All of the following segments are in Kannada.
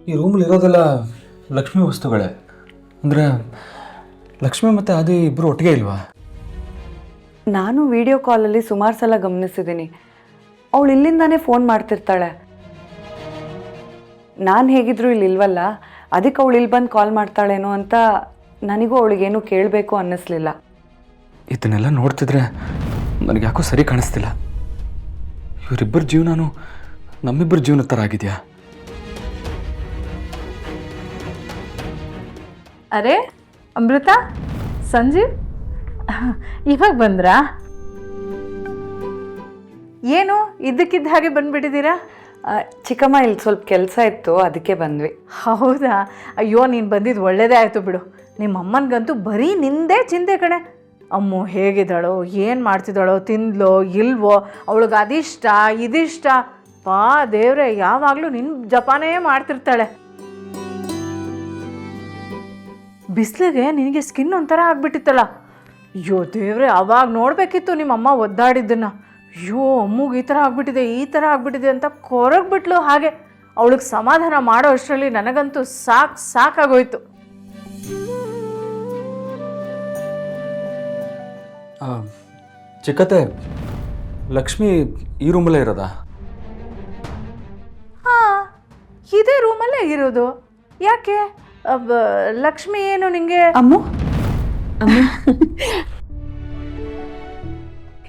ಈ ರೂಮಲ್ಲಿ ಇರೋದೆಲ್ಲ ಲಕ್ಷ್ಮಿ ವಸ್ತುಗಳೇ. ಅಂದರೆ ಲಕ್ಷ್ಮಿ ಮತ್ತು ಆದಿ ಇಬ್ಬರು ಒಟ್ಟಿಗೆ ಇಲ್ವಾ? ನಾನು ವಿಡಿಯೋ ಕಾಲಲ್ಲಿ ಸುಮಾರು ಸಲ ಗಮನಿಸಿದ್ದೀನಿ. ಅವಳು ಇಲ್ಲಿಂದಾನೇ ಫೋನ್ ಮಾಡ್ತಿರ್ತಾಳೆ. ನಾನು ಹೇಗಿದ್ರು ಇಲ್ಲಿ ಇಲ್ವಲ್ಲ, ಅದಕ್ಕೆ ಅವಳು ಇಲ್ಲಿ ಬಂದು ಕಾಲ್ ಮಾಡ್ತಾಳೇನೋ ಅಂತ ನನಗೂ ಅವಳಿಗೇನು ಕೇಳಬೇಕು ಅನ್ನಿಸ್ಲಿಲ್ಲ. ಇದನ್ನೆಲ್ಲ ನೋಡ್ತಿದ್ರೆ ನನಗೆ ಯಾಕೋ ಸರಿ ಕಾಣಿಸ್ತಿಲ್ಲ. ಇವರಿಬ್ಬರ ಜೀವನನೂ ನಮ್ಮಿಬ್ಬರ ಜೀವನ ಥರ ಆಗಿದೆಯಾ? ಅರೆ ಅಮೃತ, ಸಂಜೀವ್ ಇವಾಗ ಬಂದ್ರಾ? ಏನು ಇದ್ದಕ್ಕಿದ್ದ ಹಾಗೆ ಬಂದುಬಿಟ್ಟಿದ್ದೀರಾ? ಚಿಕ್ಕಮ್ಮ ಇಲ್ಲಿ ಸ್ವಲ್ಪ ಕೆಲಸ ಇತ್ತು, ಅದಕ್ಕೆ ಬಂದ್ವಿ. ಹೌದಾ? ಅಯ್ಯೋ, ನೀನು ಬಂದಿದ್ದು ಒಳ್ಳೇದೇ ಆಯಿತು ಬಿಡು. ನಿಮ್ಮ ಅಮ್ಮನಿಗಂತೂ ಬರೀ ನಿಂದೇ ಚಿಂತೆ ಕಣೆ. ಅಮ್ಮು ಹೇಗಿದ್ದಾಳೋ, ಏನು ಮಾಡ್ತಿದ್ದಾಳೋ, ತಿಂದ್ಲೋ ಇಲ್ವೋ, ಅವಳಿಗೆ ಅದಿಷ್ಟ ಇದಿಷ್ಟ, ಪಾ ದೇವ್ರೆ, ಯಾವಾಗಲೂ ನಿನ್ನ ಜಪಾನೇ ಮಾಡ್ತಿರ್ತಾಳೆ. ಬಿಸಿಲಿಗೆ ನಿನಗೆ ಸ್ಕಿನ್ ಒಂಥರ ಆಗ್ಬಿಟ್ಟಿತ್ತಲ್ಲ. ಅಯ್ಯೋ ದೇವ್ರೆ, ಅವಾಗ ನೋಡಬೇಕಿತ್ತು ನಿಮ್ಮಮ್ಮ ಒದ್ದಾಡಿದ್ದನ್ನು. ಅಯ್ಯೋ ಅಮ್ಮಗೆ ಈ ಥರ ಆಗ್ಬಿಟ್ಟಿದೆ ಅಂತ ಕೊರಗ್ಬಿಟ್ಲು. ಹಾಗೆ ಅವಳಿಗೆ ಸಮಾಧಾನ ಮಾಡೋ ಅಷ್ಟರಲ್ಲಿ ನನಗಂತೂ ಸಾಕಾಗೋಯ್ತು. ಚಿಕ್ಕತ್ತೆ, ಲಕ್ಷ್ಮಿ ಈ ರೂಮಲ್ಲೇ ಇರೋದಾ? ಹಾಂ, ಇದೇ ರೂಮಲ್ಲೇ ಇರೋದು. ಯಾಕೆ ಲಕ್ಷ್ಮಿ ಏನು ನಿಂಗೆ? ಅಮ್ಮು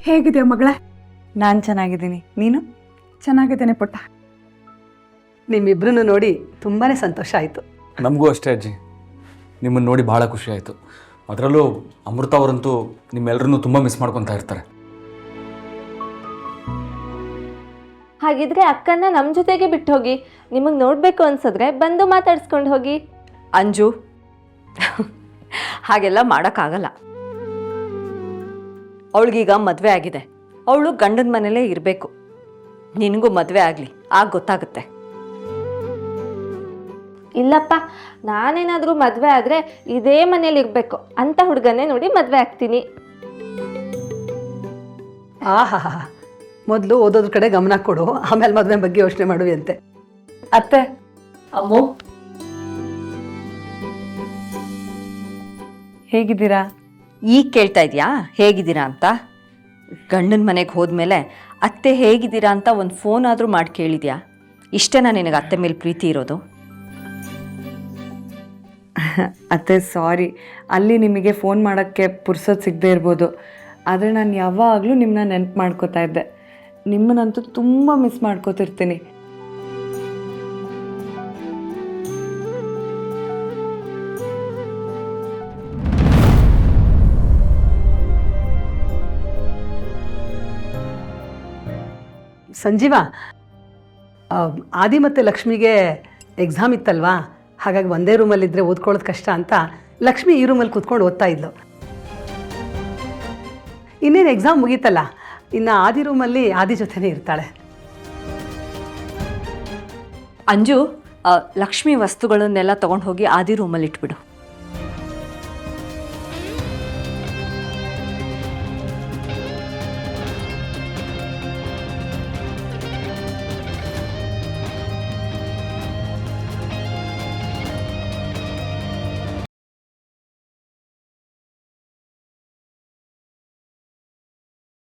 ಹೇಗಿದೆಯಾ ಮಗಳೇ? ನಾನು ಚೆನ್ನಾಗಿದ್ದೀನಿ, ನೀನು? ಚೆನ್ನಾಗಿದ್ದೇನೆ ಪುಟ್ಟ. ನಿಮ್ಮಿಬ್ಬರನ್ನು ನೋಡಿ ತುಂಬಾ ಸಂತೋಷ ಆಯಿತು. ನಮಗೂ ಅಷ್ಟೇ ಅಜ್ಜಿ, ನಿಮ್ಮನ್ನು ನೋಡಿ ಭಾಳ ಖುಷಿ ಆಯಿತು. ಅದರಲ್ಲೂ ಅಮೃತ ಅವರಂತೂ ನಿಮ್ಮೆಲ್ಲರನ್ನೂ ತುಂಬ ಮಿಸ್ ಮಾಡ್ಕೊತಾ ಇರ್ತಾರೆ. ಹಾಗಿದ್ರೆ ಅಕ್ಕನ ನಮ್ಮ ಜೊತೆಗೆ ಬಿಟ್ಟು ಹೋಗಿ. ನಿಮಗೆ ನೋಡಬೇಕು ಅನ್ಸಿದ್ರೆ ಬಂದು ಮಾತಾಡ್ಸ್ಕೊಂಡು ಹೋಗಿ. ಅಂಜು, ಹಾಗೆಲ್ಲ ಮಾಡೋಕ್ಕಾಗಲ್ಲ. ಅವಳಿಗೀಗ ಮದುವೆ ಆಗಿದೆ, ಅವಳು ಗಂಡನ ಮನೇಲೇ ಇರಬೇಕು. ನಿನಗೂ ಮದುವೆ ಆಗಲಿ, ಆಗ ಗೊತ್ತಾಗುತ್ತೆ. ಇಲ್ಲಪ್ಪ, ನಾನೇನಾದರೂ ಮದುವೆ ಆದರೆ ಇದೇ ಮನೇಲಿ ಇರಬೇಕು ಅಂತ ಹುಡುಗನೇ ನೋಡಿ ಮದುವೆ ಆಗ್ತೀನಿ. ಆಹಾ, ಮೊದಲು ಓದೋದ್ರ ಕಡೆ ಗಮನ ಕೊಡು, ಆಮೇಲೆ ಮದುವೆ ಬಗ್ಗೆ ಯೋಚನೆ ಮಾಡುವೆ ಅಂತೆ. ಅತ್ತೆ, ಅಮ್ಮೋ ಹೇಗಿದ್ದೀರಾ? ಈಗ ಕೇಳ್ತಾ ಇದೆಯಾ ಹೇಗಿದ್ದೀರಾ ಅಂತ? ಗಂಡನ ಮನೆಗೆ ಹೋದ್ಮೇಲೆ ಅತ್ತೆ ಹೇಗಿದ್ದೀರಾ ಅಂತ ಒಂದು ಫೋನ್ ಆದರೂ ಮಾಡಿ ಕೇಳಿದ್ಯಾ? ಇಷ್ಟೇನಾ ನಿನಗೆ ಅತ್ತೆ ಮೇಲೆ ಪ್ರೀತಿ ಇರೋದು? ಅತ್ತೆ ಸಾರಿ, ಅಲ್ಲಿ ನಿಮಗೆ ಫೋನ್ ಮಾಡೋಕ್ಕೆ ಪುರ್ಸೊತ್ತು ಸಿಗದೆ ಇರ್ಬೋದು. ಆದರೆ ನಾನು ಯಾವಾಗಲೂ ನಿಮ್ಮನ್ನ ನೆನಪು ಮಾಡ್ಕೋತಾ ಇದ್ದೆ. ನಿಮ್ಮನ್ನಂತೂ ತುಂಬ ಮಿಸ್ ಮಾಡ್ಕೋತಿರ್ತೀನಿ. ಸಂಜೀವ, ಆದಿ ಮತ್ತು ಲಕ್ಷ್ಮಿಗೆ ಎಕ್ಸಾಮ್ ಇತ್ತಲ್ವಾ, ಹಾಗಾಗಿ ಒಂದೇ ರೂಮಲ್ಲಿದ್ದರೆ ಓದ್ಕೊಳ್ಳೋದು ಕಷ್ಟ ಅಂತ ಲಕ್ಷ್ಮಿ ಈ ರೂಮಲ್ಲಿ ಕೂತ್ಕೊಂಡು ಓದ್ತಾ ಇದ್ಲು. ಇನ್ನೇನು ಎಕ್ಸಾಮ್ ಮುಗೀತಲ್ಲ, ಇನ್ನು ಆದಿ ರೂಮಲ್ಲಿ ಆದಿ ಜೊತೆನೇ ಇರ್ತಾಳೆ. ಅಂಜು, ಲಕ್ಷ್ಮಿ ವಸ್ತುಗಳನ್ನೆಲ್ಲ ತೊಗೊಂಡು ಹೋಗಿ ಆದಿ ರೂಮಲ್ಲಿ ಇಟ್ಬಿಡು.